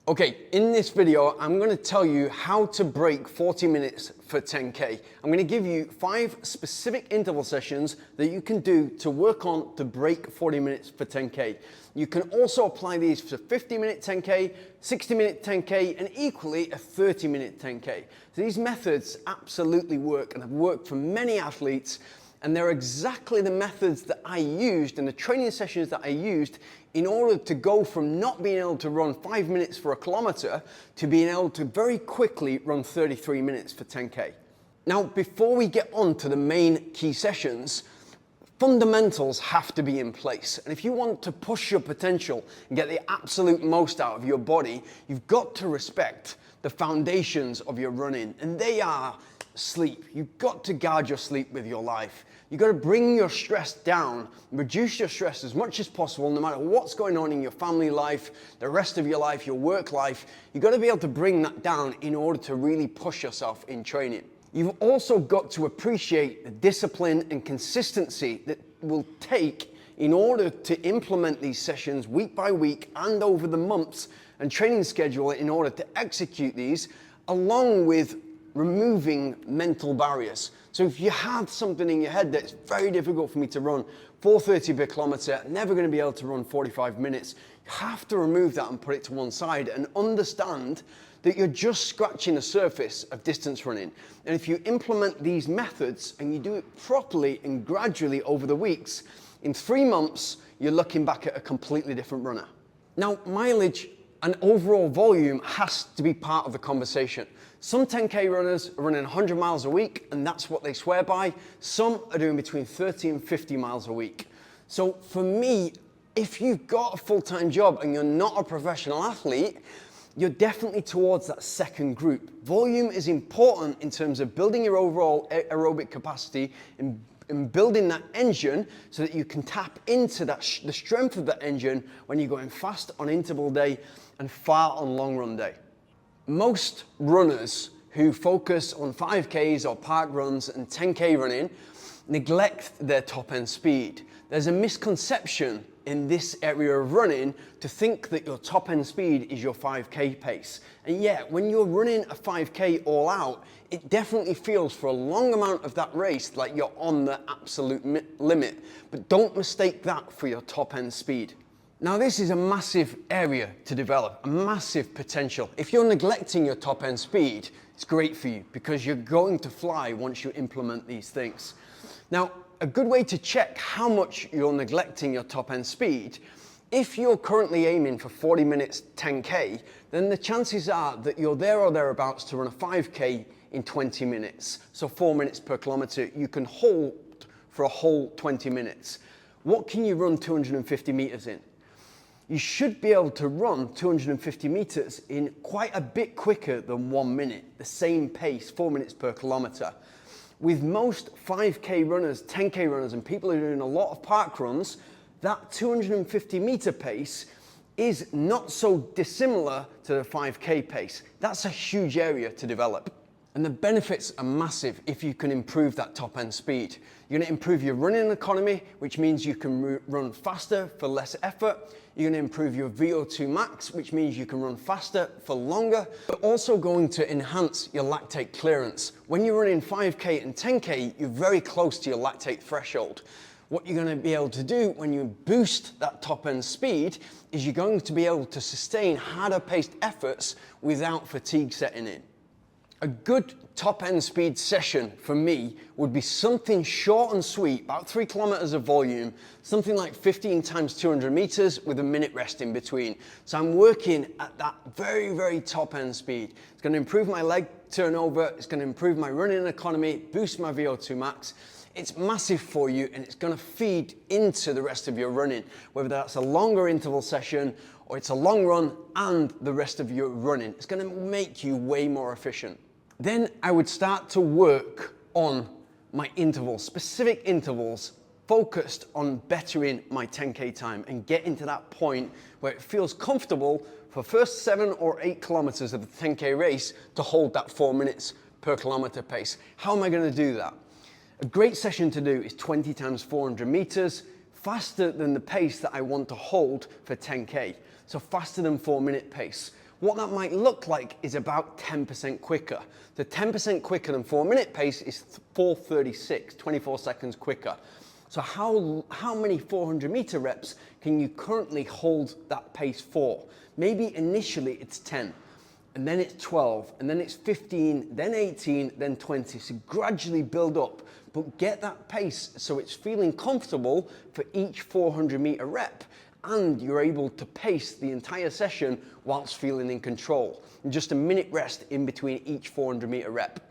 Okay, in this video, I'm going to tell you how to break 40 minutes for 10K. I'm going to give you 5 specific interval sessions that you can do to work on to break 40 minutes for 10K. You can also apply these for 50-minute 10K, 60-minute 10K, and equally a 30-minute 10K. So these methods absolutely work and have worked for many athletes, and they're exactly the methods that I used and the training sessions that I used in order to go from not being able to run 5 minutes for a kilometer to being able to very quickly run 33 minutes for 10K. Now, before we get on to the main key sessions, fundamentals have to be in place. And if you want to push your potential and get the absolute most out of your body, you've got to respect the foundations of your running, and they are sleep. You've got to guard your sleep with your life. You've got to bring your stress down, reduce your stress as much as possible, no matter what's going on in your family life, the rest of your life, your work life. You've got to be able to bring that down in order to really push yourself in training. You've also got to appreciate the discipline and consistency that will take in order to implement these sessions week by week and over the months and training schedule in order to execute these, along with removing mental barriers. So if you have something in your head that's very difficult for me to run 4:30 per kilometer, never going to be able to run 45 minutes, you have to remove that and put it to one side and understand that you're just scratching the surface of distance running. And if you implement these methods and you do it properly and gradually over the weeks, in 3 months, you're looking back at a completely different runner. Now, mileage and overall volume has to be part of the conversation. Some 10K runners are running 100 miles a week, and that's what they swear by. Some are doing between 30 and 50 miles a week. So for me, if you've got a full-time job and you're not a professional athlete, you're definitely towards that second group. Volume is important in terms of building your overall aerobic capacity and building that engine so that you can tap into the strength of that engine when you're going fast on interval day and far on long run day. Most runners who focus on 5Ks or park runs and 10K running neglect their top end speed. There's a misconception in this area of running to think that your top end speed is your 5K pace. And yet, when you're running a 5K all out, it definitely feels for a long amount of that race like you're on the absolute limit. But don't mistake that for your top end speed. Now, this is a massive area to develop, a massive potential. If you're neglecting your top end speed, it's great for you because you're going to fly once you implement these things. Now, a good way to check how much you're neglecting your top end speed, if you're currently aiming for 40 minutes 10K, then the chances are that you're there or thereabouts to run a 5K in 20 minutes. So 4 minutes per kilometer, you can hold for a whole 20 minutes. What can you run 250 meters in? You should be able to run 250 meters in quite a bit quicker than 1 minute, the same pace, 4 minutes per kilometer. With most 5K runners, 10K runners, and people who are doing a lot of park runs, that 250 meter pace is not so dissimilar to the 5K pace. That's a huge area to develop. And the benefits are massive if you can improve that top end speed. You're going to improve your running economy, which means you can run faster for less effort. You're going to improve your VO2 max, which means you can run faster for longer. But also going to enhance your lactate clearance. When you're running 5K and 10K, you're very close to your lactate threshold. What you're going to be able to do when you boost that top end speed is you're going to be able to sustain harder paced efforts without fatigue setting in. A good top end speed session for me would be something short and sweet, about 3 kilometers of volume, something like 15 times 200 meters with a minute rest in between. So I'm working at that very, very top end speed. It's going to improve my leg turnover, it's going to improve my running economy, boost my VO2 max. It's massive for you and it's going to feed into the rest of your running, whether that's a longer interval session or it's a long run and the rest of your running. It's going to make you way more efficient. Then I would start to work on my intervals, specific intervals focused on bettering my 10K time and getting to that point where it feels comfortable for first 7 or 8 kilometers of the 10K race to hold that 4 minutes per kilometer pace. How am I going to do that? A great session to do is 20 times 400 meters, faster than the pace that I want to hold for 10K. So faster than 4 minute pace. What that might look like is about 10% quicker. The 10% quicker than 4-minute pace is 4:36, 24 seconds quicker. So how many 400-meter reps can you currently hold that pace for? Maybe initially it's 10, and then it's 12, and then it's 15, then 18, then 20. So gradually build up, but get that pace so it's feeling comfortable for each 400-meter rep, and you're able to pace the entire session whilst feeling in control. And just a minute rest in between each 400-meter rep.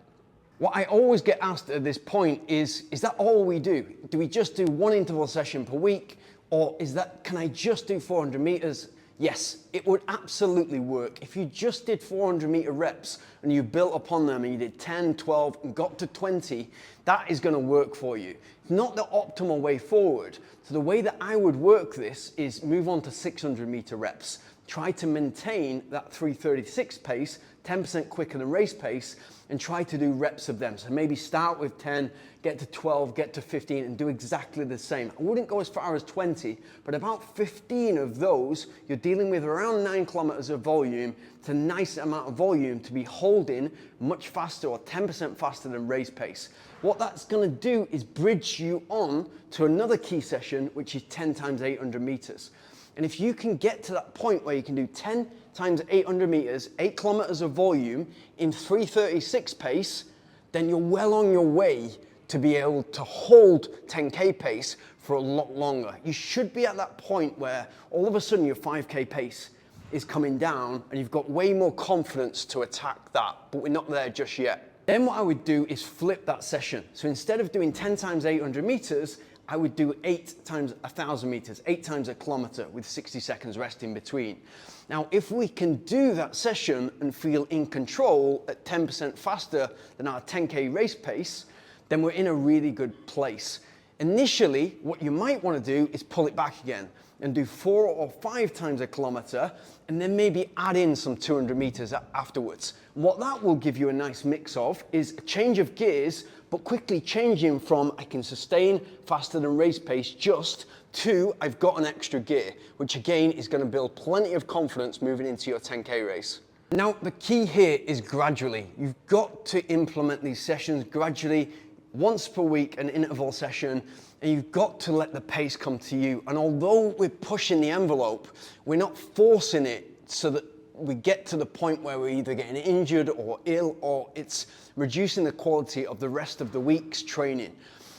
What I always get asked at this point is that all we do? Do we just do one interval session per week? Or can I just do 400 meters? Yes, it would absolutely work. If you just did 400-meter reps and you built upon them and you did 10, 12, and got to 20, that is gonna work for you. It's not the optimal way forward. So the way that I would work this is move on to 600-meter reps. Try to maintain that 3:36 pace, 10% quicker than race pace, and try to do reps of them. So maybe start with 10, get to 12, get to 15, and do exactly the same. I wouldn't go as far as 20, but about 15 of those, you're dealing with around 9 kilometers of volume. It's a nice amount of volume to be holding much faster or 10% faster than race pace. What that's gonna do is bridge you on to another key session, which is 10 times 800 meters. And if you can get to that point where you can do 10 times 800 meters, 8 kilometers of volume in 3:36 pace, then you're well on your way to be able to hold 10K pace for a lot longer. You should be at that point where all of a sudden your 5K pace is coming down and you've got way more confidence to attack that, but we're not there just yet. Then what I would do is flip that session. So instead of doing 10 times 800 meters, I would do 8 times 1,000 meters, 8 times a kilometer with 60 seconds rest in between. Now, if we can do that session and feel in control at 10% faster than our 10K race pace, then we're in a really good place. Initially, what you might want to do is pull it back again and do 4 or 5 times a kilometer, and then maybe add in some 200 meters afterwards. What that will give you a nice mix of is a change of gears, but quickly changing from I can sustain faster than race pace just to I've got an extra gear, which again is going to build plenty of confidence moving into your 10K race. Now, the key here is gradually. You've got to implement these sessions gradually, once per week, an interval session, and you've got to let the pace come to you. And although we're pushing the envelope, we're not forcing it so that we get to the point where we're either getting injured or ill, or it's reducing the quality of the rest of the week's training.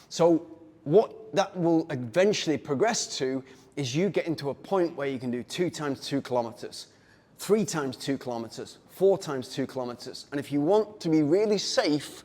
So what that will eventually progress to is you getting to a point where you can do 2 times 2 kilometers, 3 times 2 kilometers, 4 times 2 kilometers. And if you want to be really safe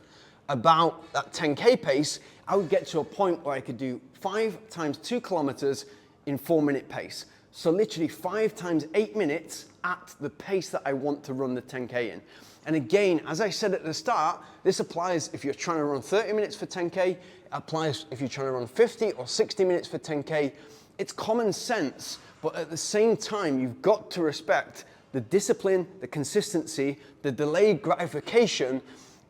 about that 10K pace, I would get to a point where I could do 5 times 2 kilometers in 4-minute pace. So literally 5 times 8 minutes at the pace that I want to run the 10K in. And again, as I said at the start, this applies if you're trying to run 30 minutes for 10K, it applies if you're trying to run 50 or 60 minutes for 10K. It's common sense, but at the same time, you've got to respect the discipline, the consistency, the delayed gratification,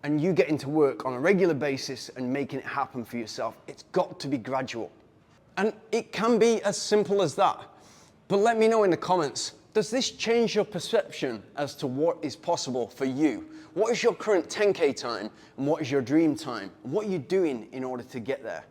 and you getting to work on a regular basis and making it happen for yourself. It's got to be gradual. And it can be as simple as that. But let me know in the comments, does this change your perception as to what is possible for you? What is your current 10K time and what is your dream time? And what are you doing in order to get there?